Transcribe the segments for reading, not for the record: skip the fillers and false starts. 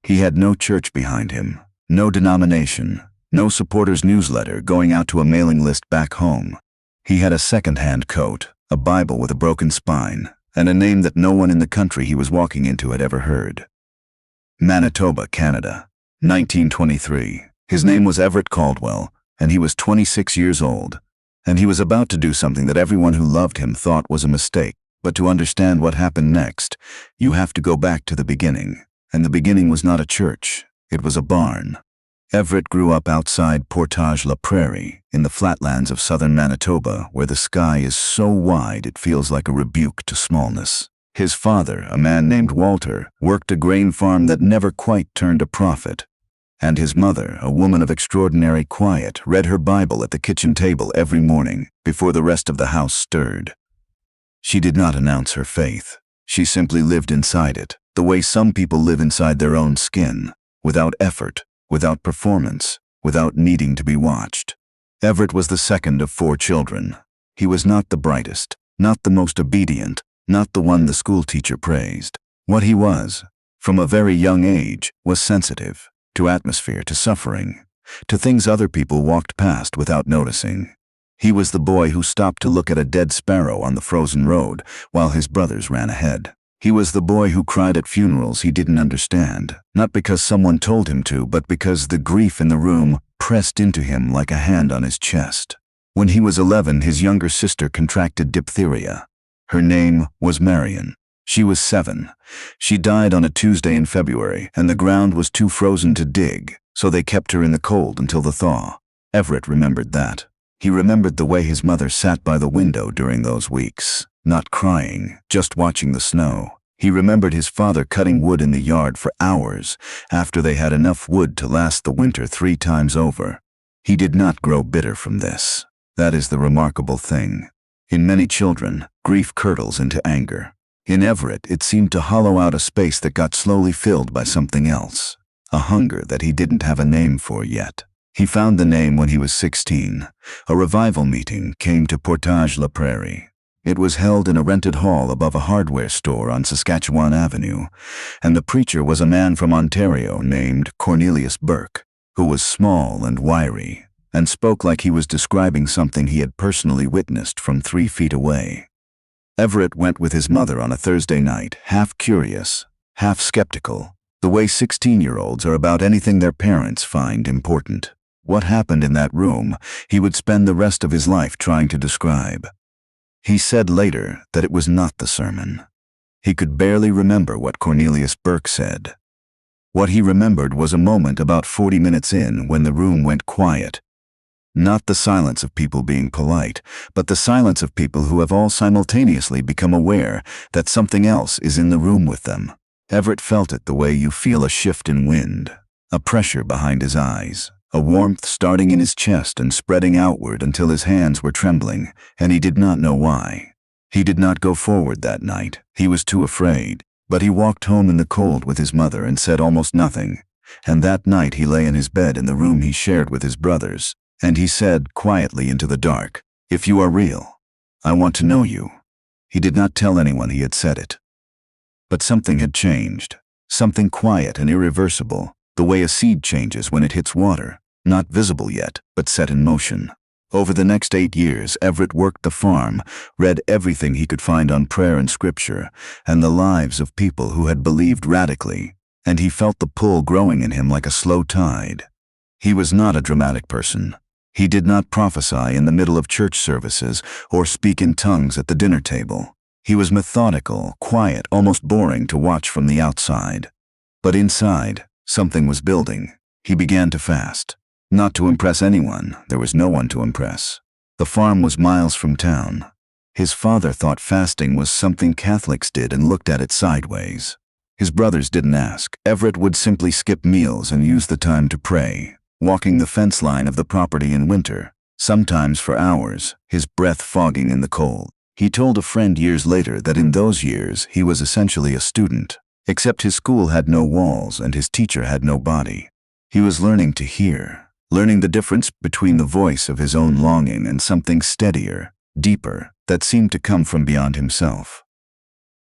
He had no church behind him, no denomination, no supporters newsletter going out to a mailing list back home. He had a second-hand coat, a Bible with a broken spine, and a name that no one in the country he was walking into had ever heard. Manitoba, Canada, 1923. His name was Everett Caldwell, and he was 26 years old, and he was about to do something that everyone who loved him thought was a mistake. But to understand what happened next, you have to go back to the beginning, and the beginning was not a church, it was a barn. Everett grew up outside Portage-la-Prairie, in the flatlands of southern Manitoba, where the sky is so wide it feels like a rebuke to smallness. His father, a man named Walter, worked a grain farm that never quite turned a profit, and his mother, a woman of extraordinary quiet, read her Bible at the kitchen table every morning before the rest of the house stirred. She did not announce her faith. She simply lived inside it, the way some people live inside their own skin, without effort, without performance, without needing to be watched. Everett was the second of 4 children. He was not the brightest, not the most obedient, not the one the schoolteacher praised. What he was, from a very young age, was sensitive, to atmosphere, to suffering, to things other people walked past without noticing. He was the boy who stopped to look at a dead sparrow on the frozen road while his brothers ran ahead. He was the boy who cried at funerals he didn't understand, not because someone told him to, but because the grief in the room pressed into him like a hand on his chest. When he was 11, his younger sister contracted diphtheria. Her name was Marion. She was 7. She died on a Tuesday in February, and the ground was too frozen to dig, so they kept her in the cold until the thaw. Everett remembered that. He remembered the way his mother sat by the window during those weeks, not crying, just watching the snow. He remembered his father cutting wood in the yard for hours after they had enough wood to last the winter 3 times over. He did not grow bitter from this. That is the remarkable thing. In many children, grief curdles into anger. In Everett, it seemed to hollow out a space that got slowly filled by something else, a hunger that he didn't have a name for yet. He found the name when he was 16. A revival meeting came to Portage-la-Prairie. It was held in a rented hall above a hardware store on Saskatchewan Avenue, and the preacher was a man from Ontario named Cornelius Burke, who was small and wiry, and spoke like he was describing something he had personally witnessed from 3 feet away. Everett went with his mother on a Thursday night, half curious, half skeptical, the way 16-year-olds are about anything their parents find important. What happened in that room, he would spend the rest of his life trying to describe. He said later that it was not the sermon. He could barely remember what Cornelius Burke said. What he remembered was a moment about 40 minutes in when the room went quiet. Not the silence of people being polite, but the silence of people who have all simultaneously become aware that something else is in the room with them. Everett felt it the way you feel a shift in wind, a pressure behind his eyes, a warmth starting in his chest and spreading outward until his hands were trembling, and he did not know why. He did not go forward that night. He was too afraid, but he walked home in the cold with his mother and said almost nothing, and that night he lay in his bed in the room he shared with his brothers, and he said quietly into the dark, "If you are real, I want to know you." He did not tell anyone he had said it. But something had changed, something quiet and irreversible, the way a seed changes when it hits water, not visible yet, but set in motion. Over the next 8 years, Everett worked the farm, read everything he could find on prayer and scripture, and the lives of people who had believed radically, and he felt the pull growing in him like a slow tide. He was not a dramatic person. He did not prophesy in the middle of church services or speak in tongues at the dinner table. He was methodical, quiet, almost boring to watch from the outside. But inside, something was building. He began to fast. Not to impress anyone, there was no one to impress. The farm was miles from town. His father thought fasting was something Catholics did and looked at it sideways. His brothers didn't ask. Everett would simply skip meals and use the time to pray, walking the fence line of the property in winter, sometimes for hours, his breath fogging in the cold. He told a friend years later that in those years he was essentially a student, except his school had no walls and his teacher had no body. He was learning to hear, learning the difference between the voice of his own longing and something steadier, deeper, that seemed to come from beyond himself.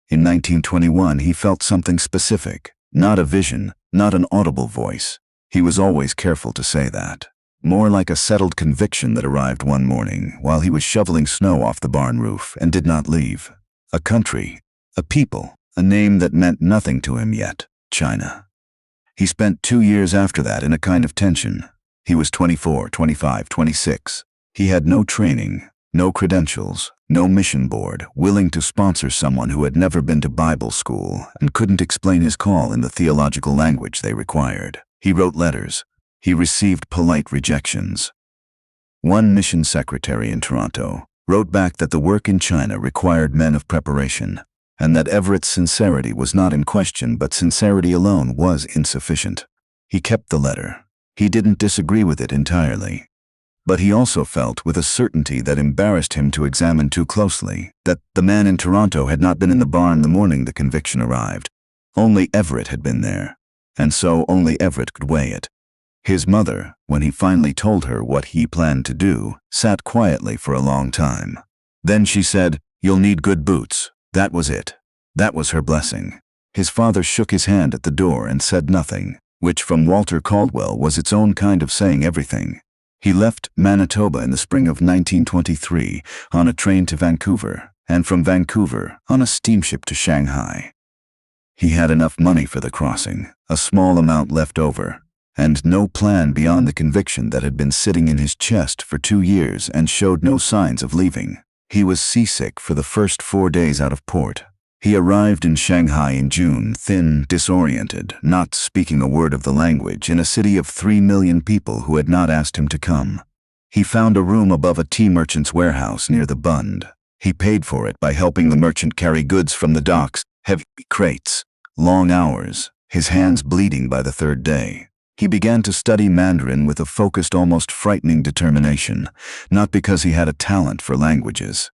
In 1921, he felt something specific. Not a vision, not an audible voice. He was always careful to say that. More like a settled conviction that arrived one morning while he was shoveling snow off the barn roof and did not leave. A country, a people, a name that meant nothing to him yet, China. He spent 2 years after that in a kind of tension. He was 24, 25, 26. He had no training, no credentials, no mission board willing to sponsor someone who had never been to Bible school and couldn't explain his call in the theological language they required. He wrote letters. He received polite rejections. One mission secretary in Toronto wrote back that the work in China required men of preparation, and that Everett's sincerity was not in question, but sincerity alone was insufficient. He kept the letter. He didn't disagree with it entirely. But he also felt with a certainty that embarrassed him to examine too closely, that the man in Toronto had not been in the barn the morning the conviction arrived. Only Everett had been there, and so only Everett could weigh it. His mother, when he finally told her what he planned to do, sat quietly for a long time. Then she said, "You'll need good boots." That was it. That was her blessing. His father shook his hand at the door and said nothing, which from Walter Caldwell was its own kind of saying everything. He left Manitoba in the spring of 1923 on a train to Vancouver, and from Vancouver on a steamship to Shanghai. He had enough money for the crossing, a small amount left over, and no plan beyond the conviction that had been sitting in his chest for 2 years and showed no signs of leaving. He was seasick for the first 4 days out of port. He arrived in Shanghai in June, thin, disoriented, not speaking a word of the language, in a city of 3 million people who had not asked him to come. He found a room above a tea merchant's warehouse near the Bund. He paid for it by helping the merchant carry goods from the docks, heavy crates, long hours, his hands bleeding by the 3rd day. He began to study Mandarin with a focused, almost frightening determination, not because he had a talent for languages.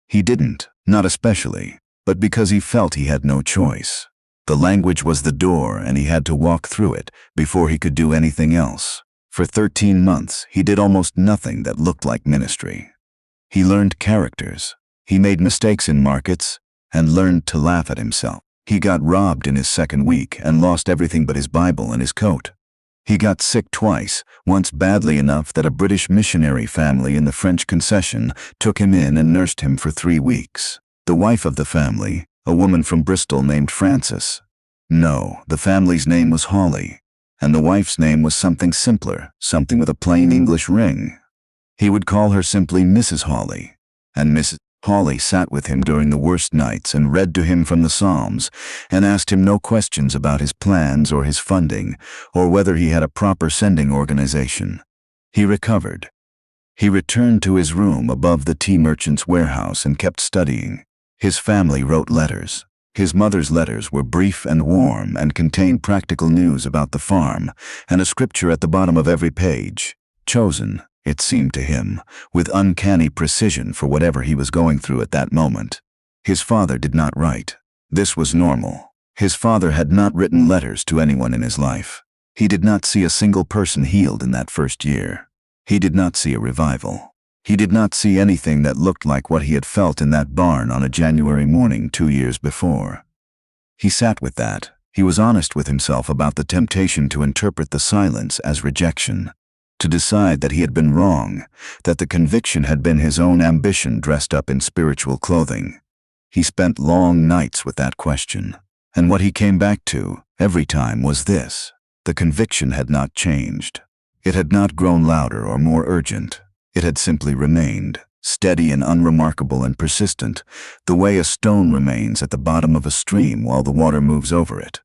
He didn't, not especially, but because he felt he had no choice. The language was the door, and he had to walk through it before he could do anything else. For 13 months, he did almost nothing that looked like ministry. He learned characters. He made mistakes in markets and learned to laugh at himself. He got robbed in his 2nd week and lost everything but his Bible and his coat. He got sick twice, once badly enough that a British missionary family in the French concession took him in and nursed him for 3 weeks. The wife of the family, a woman from Bristol named Frances. No, the family's name was Holly, and the wife's name was something simpler, something with a plain English ring. He would call her simply Mrs. Holly, and Mrs. Holly sat with him during the worst nights and read to him from the Psalms and asked him no questions about his plans or his funding or whether he had a proper sending organization. He recovered. He returned to his room above the tea merchant's warehouse and kept studying. His family wrote letters. His mother's letters were brief and warm and contained practical news about the farm and a scripture at the bottom of every page, chosen, it seemed to him, with uncanny precision for whatever he was going through at that moment. His father did not write. This was normal. His father had not written letters to anyone in his life. He did not see a single person healed in that first year. He did not see a revival. He did not see anything that looked like what he had felt in that barn on a January morning 2 years before. He sat with that. He was honest with himself about the temptation to interpret the silence as rejection, to decide that he had been wrong, that the conviction had been his own ambition dressed up in spiritual clothing. He spent long nights with that question, and what he came back to every time was this: the conviction had not changed. It had not grown louder or more urgent. It had simply remained, steady and unremarkable and persistent, the way a stone remains at the bottom of a stream while the water moves over it.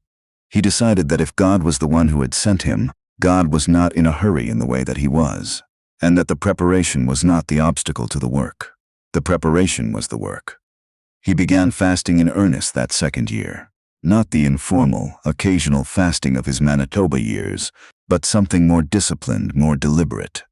He decided that if God was the one who had sent him, God was not in a hurry in the way that he was, and that the preparation was not the obstacle to the work. The preparation was the work. He began fasting in earnest that 2nd year, not the informal, occasional fasting of his Manitoba years, but something more disciplined, more deliberate.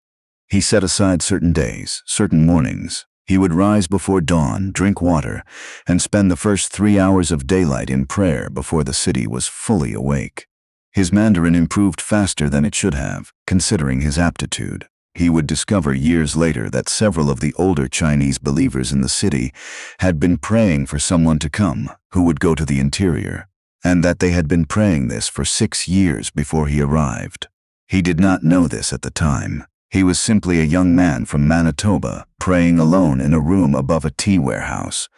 He set aside certain days, certain mornings. He would rise before dawn, drink water, and spend the first 3 hours of daylight in prayer before the city was fully awake. His Mandarin improved faster than it should have, considering his aptitude. He would discover years later that several of the older Chinese believers in the city had been praying for someone to come who would go to the interior, and that they had been praying this for 6 years before he arrived. He did not know this at the time. He was simply a young man from Manitoba, praying alone in a room above a tea warehouse,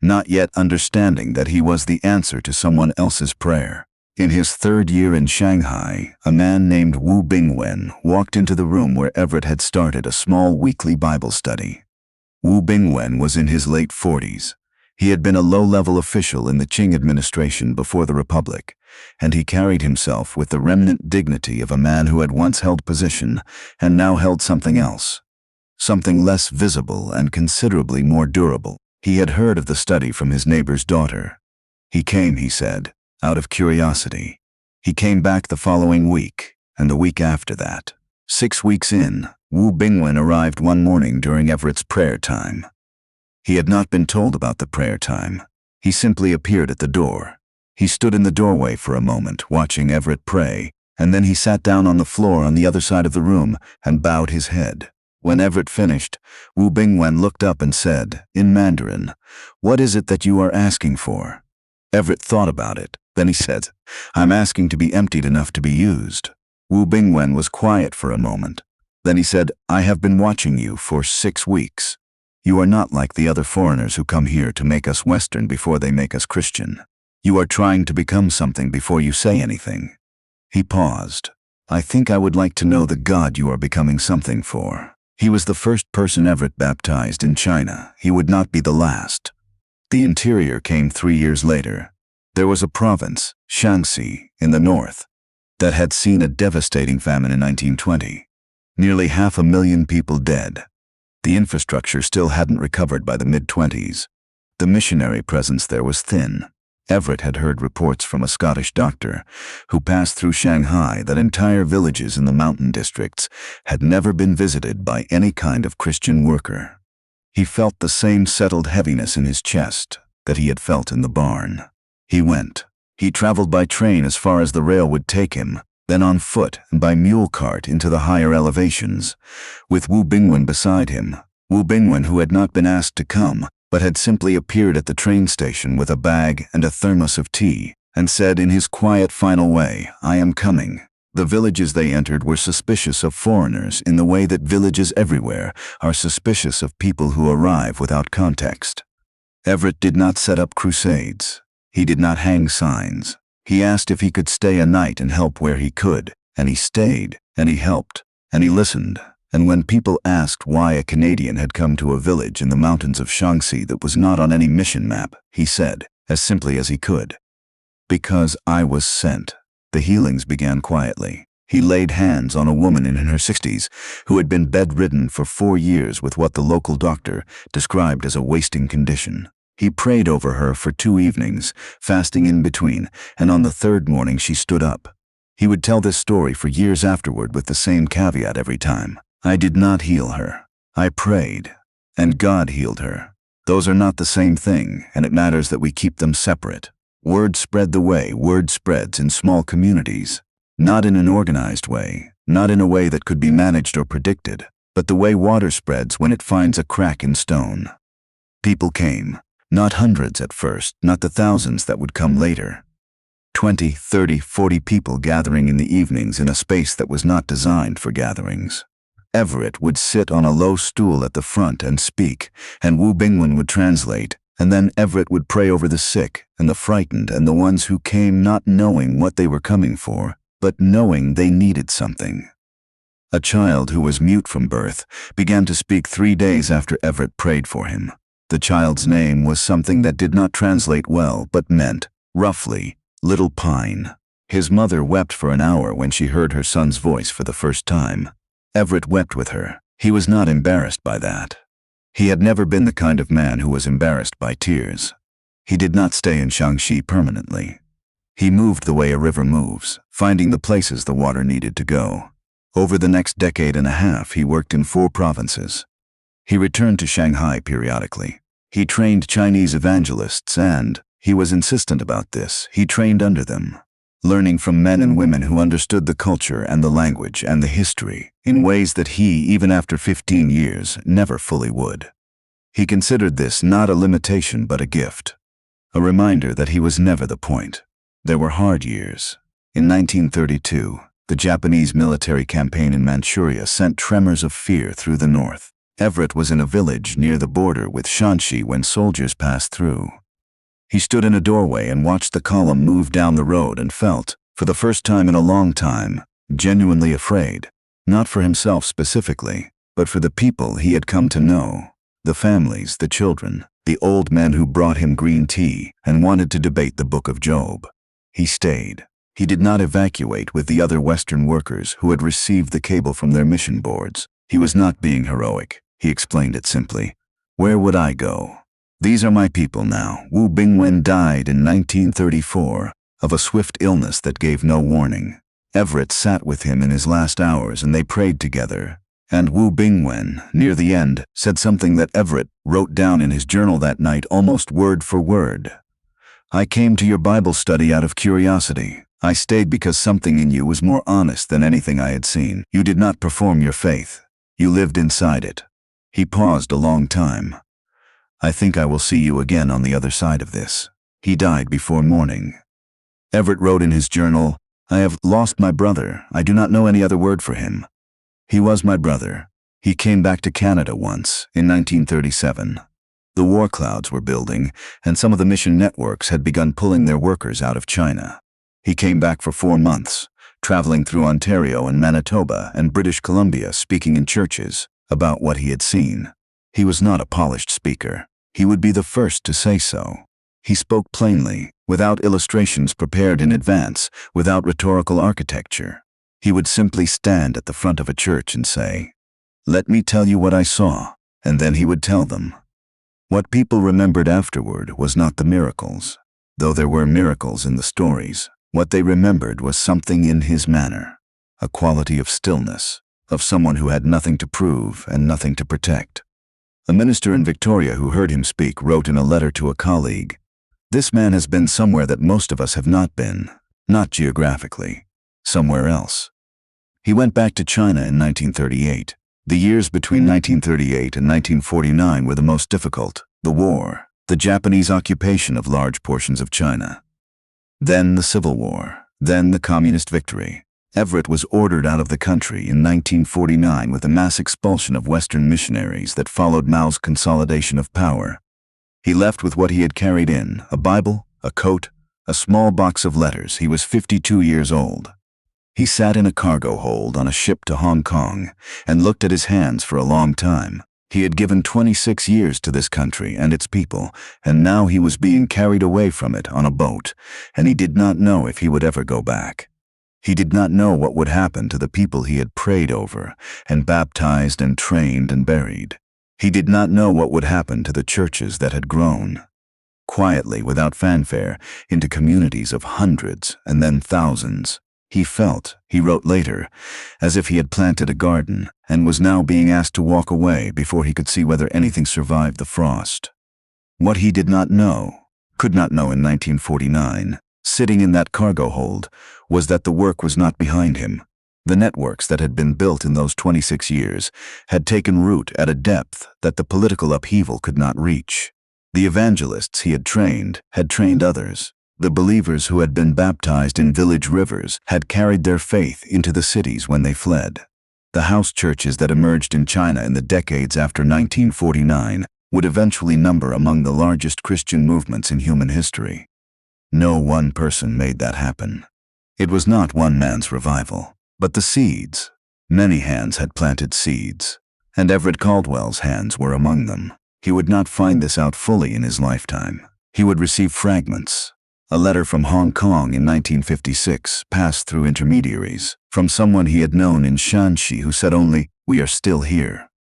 not yet understanding that he was the answer to someone else's prayer. In his 3rd year in Shanghai, a man named Wu Bingwen walked into the room where Everett had started a small weekly Bible study. Wu Bingwen was in his late 40s. He had been a low-level official in the Qing administration before the Republic, and he carried himself with the remnant dignity of a man who had once held position and now held something else, something less visible and considerably more durable. He had heard of the study from his neighbor's daughter. He came, he said, out of curiosity. He came back the following week, and the week after that. 6 weeks in, Wu Bingwen arrived one morning during Everett's prayer time. He had not been told about the prayer time. He simply appeared at the door. He stood in the doorway for a moment, watching Everett pray, and then he sat down on the floor on the other side of the room and bowed his head. When Everett finished, Wu Bingwen looked up and said, in Mandarin, "What is it that you are asking for?" Everett thought about it. Then he said, "I'm asking to be emptied enough to be used." Wu Bingwen was quiet for a moment. Then he said, "I have been watching you for 6 weeks. You are not like the other foreigners who come here to make us Western before they make us Christian. You are trying to become something before you say anything." He paused. "I think I would like to know the God you are becoming something for." He was the first person Everett baptized in China. He would not be the last. The interior came 3 years later. There was a province, Shanxi, in the north, that had seen a devastating famine in 1920. Nearly 500,000 people dead. The infrastructure still hadn't recovered by the mid-20s. The missionary presence there was thin. Everett had heard reports from a Scottish doctor who passed through Shanghai that entire villages in the mountain districts had never been visited by any kind of Christian worker. He felt the same settled heaviness in his chest that he had felt in the barn. He went. He traveled by train as far as the rail would take him, then on foot and by mule cart into the higher elevations, with Wu Bingwen beside him. Wu Bingwen, who had not been asked to come, but had simply appeared at the train station with a bag and a thermos of tea, and said in his quiet final way, "I am coming." The villages they entered were suspicious of foreigners in the way that villages everywhere are suspicious of people who arrive without context. Everett did not set up crusades. He did not hang signs. He asked if he could stay a night and help where he could, and he stayed, and he helped, and he listened. And when people asked why a Canadian had come to a village in the mountains of Shanxi that was not on any mission map, he said, as simply as he could, "Because I was sent." The healings began quietly. He laid hands on a woman in her 60s who had been bedridden for 4 years with what the local doctor described as a wasting condition. He prayed over her for 2 evenings, fasting in between, and on the 3rd morning she stood up. He would tell this story for years afterward with the same caveat every time. "I did not heal her. I prayed, and God healed her. Those are not the same thing, and it matters that we keep them separate." Word spread the way word spreads in small communities, not in an organized way, not in a way that could be managed or predicted, but the way water spreads when it finds a crack in stone. People came, not hundreds at first, not the thousands that would come later. 20, 30, 40 people gathering in the evenings in a space that was not designed for gatherings. Everett would sit on a low stool at the front and speak, and Wu Bingwen would translate, and then Everett would pray over the sick and the frightened and the ones who came not knowing what they were coming for, but knowing they needed something. A child who was mute from birth began to speak 3 days after Everett prayed for him. The child's name was something that did not translate well but meant, roughly, Little Pine. His mother wept for an hour when she heard her son's voice for the first time. Everett wept with her. He was not embarrassed by that. He had never been the kind of man who was embarrassed by tears. He did not stay in Shanxi permanently. He moved the way a river moves, finding the places the water needed to go. Over the next decade and a half, he worked in 4 provinces. He returned to Shanghai periodically. He trained Chinese evangelists and, he was insistent about this, he trained under them, learning from men and women who understood the culture and the language and the history in ways that he, even after 15 years, never fully would. He considered this not a limitation but a gift, a reminder that he was never the point. There were hard years. In 1932, the Japanese military campaign in Manchuria sent tremors of fear through the north. Everett was in a village near the border with Shanxi when soldiers passed through. He stood in a doorway and watched the column move down the road and felt, for the first time in a long time, genuinely afraid. Not for himself specifically, but for the people he had come to know. The families, the children, the old men who brought him green tea and wanted to debate the Book of Job. He stayed. He did not evacuate with the other Western workers who had received the cable from their mission boards. He was not being heroic. He explained it simply. Where would I go? These are my people now. Wu Bingwen died in 1934 of a swift illness that gave no warning. Everett sat with him in his last hours and they prayed together. And Wu Bingwen, near the end, said something that Everett wrote down in his journal that night almost word for word. I came to your Bible study out of curiosity. I stayed because something in you was more honest than anything I had seen. You did not perform your faith. You lived inside it. He paused a long time. I think I will see you again on the other side of this. He died before morning. Everett wrote in his journal, I have lost my brother. I do not know any other word for him. He was my brother. He came back to Canada once, in 1937. The war clouds were building, and some of the mission networks had begun pulling their workers out of China. He came back for 4 months, traveling through Ontario and Manitoba and British Columbia speaking in churches about what he had seen. He was not a polished speaker. He would be the first to say so. He spoke plainly, without illustrations prepared in advance, without rhetorical architecture. He would simply stand at the front of a church and say, "Let me tell you what I saw," and then he would tell them. What people remembered afterward was not the miracles, though there were miracles in the stories. What they remembered was something in his manner, a quality of stillness, of someone who had nothing to prove and nothing to protect. A minister in Victoria who heard him speak wrote in a letter to a colleague, "This man has been somewhere that most of us have not been, not geographically, somewhere else." He went back to China in 1938. The years between 1938 and 1949 were the most difficult. The war, the Japanese occupation of large portions of China. Then the Civil War, then the Communist victory. Everett was ordered out of the country in 1949 with a mass expulsion of Western missionaries that followed Mao's consolidation of power. He left with what he had carried in, a Bible, a coat, a small box of letters. He was 52 years old. He sat in a cargo hold on a ship to Hong Kong and looked at his hands for a long time. He had given 26 years to this country and its people, and now he was being carried away from it on a boat, and he did not know if he would ever go back. He did not know what would happen to the people he had prayed over and baptized and trained and buried. He did not know what would happen to the churches that had grown, quietly, without fanfare, into communities of hundreds and then thousands. He felt, he wrote later, as if he had planted a garden and was now being asked to walk away before he could see whether anything survived the frost. What he did not know, could not know in 1949, sitting in that cargo hold, was that the work was not behind him. The networks that had been built in those 26 years had taken root at a depth that the political upheaval could not reach. The evangelists he had trained others. The believers who had been baptized in village rivers had carried their faith into the cities when they fled. The house churches that emerged in China in the decades after 1949 would eventually number among the largest Christian movements in human history. No one person made that happen. It was not one man's revival, but the seeds. Many hands had planted seeds, and Everett Caldwell's hands were among them. He would not find this out fully in his lifetime. He would receive fragments. A letter from Hong Kong in 1956 passed through intermediaries, from someone he had known in Shanxi who said only, "We are still here.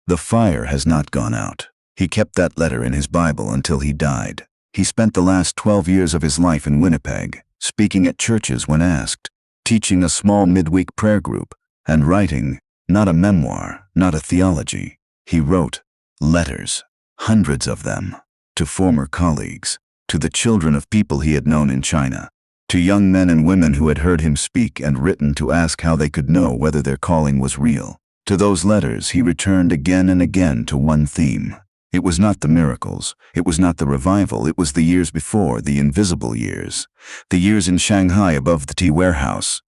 The fire has not gone out." He kept that letter in his Bible until he died. He spent the last 12 years of his life in Winnipeg, speaking at churches when asked, teaching a small midweek prayer group, and writing, not a memoir, not a theology. He wrote letters, hundreds of them, to former colleagues, to the children of people he had known in China, to young men and women who had heard him speak and written to ask how they could know whether their calling was real. To those letters he returned again and again to one theme: It was not the miracles. It was not the revival. It was the years before, the invisible years. The years in Shanghai above the tea warehouse,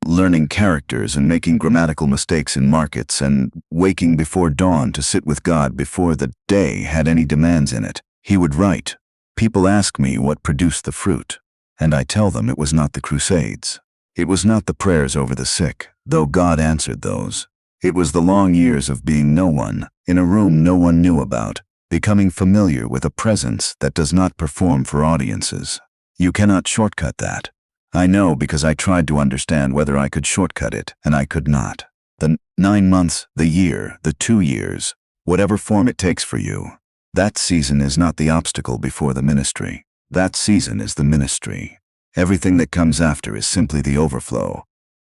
learning characters and making grammatical mistakes in markets, and waking before dawn to sit with God before the day had any demands in it. He would write. People ask me what produced the fruit, and I tell them it was not the crusades. It was not the prayers over the sick, though God answered those. It was the long years of being no one, in a room no one knew about, becoming familiar with a presence that does not perform for audiences. You cannot shortcut that. I know because I tried to understand whether I could shortcut it, and I could not. The 9 months, the year, the 2 years, whatever form it takes for you, that season is not the obstacle before the ministry. That season is the ministry. Everything that comes after is simply the overflow.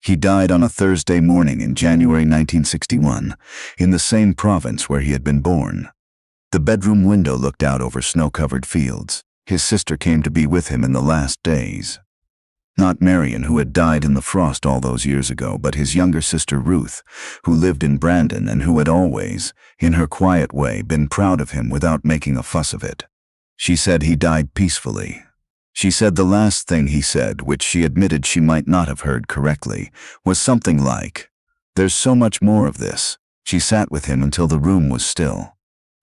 He died on a Thursday morning in January 1961, in the same province where he had been born. The bedroom window looked out over snow-covered fields. His sister came to be with him in the last days. Not Marion, who had died in the frost all those years ago, but his younger sister Ruth, who lived in Brandon and who had always, in her quiet way, been proud of him without making a fuss of it. She said he died peacefully. She said the last thing he said, which she admitted she might not have heard correctly, was something like, "There's so much more of this." She sat with him until the room was still.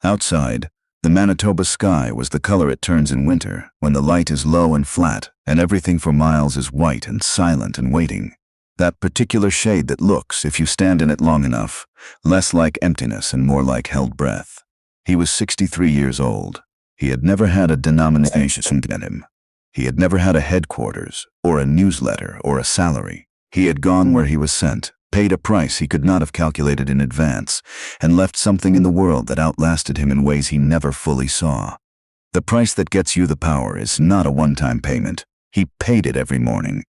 Outside, the Manitoba sky was the color it turns in winter, when the light is low and flat, and everything for miles is white and silent and waiting. That particular shade that looks, if you stand in it long enough, less like emptiness and more like held breath. He was 63 years old. He had never had a denomination in him. He had never had a headquarters, or a newsletter, or a salary. He had gone where he was sent, paid a price he could not have calculated in advance, and left something in the world that outlasted him in ways he never fully saw. The price that gets you the power is not a one-time payment. He paid it every morning.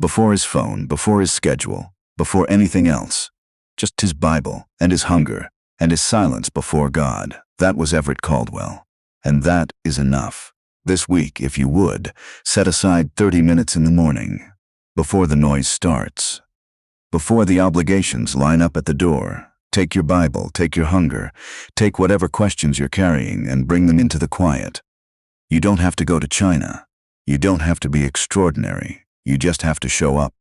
Before his phone, before his schedule, before anything else. Just his Bible, and his hunger, and his silence before God. That was Everett Caldwell. And that is enough. This week, if you would, set aside 30 minutes in the morning, before the noise starts. Before the obligations line up at the door, take your Bible, take your hunger, take whatever questions you're carrying and bring them into the quiet. You don't have to go to China. You don't have to be extraordinary. You just have to show up.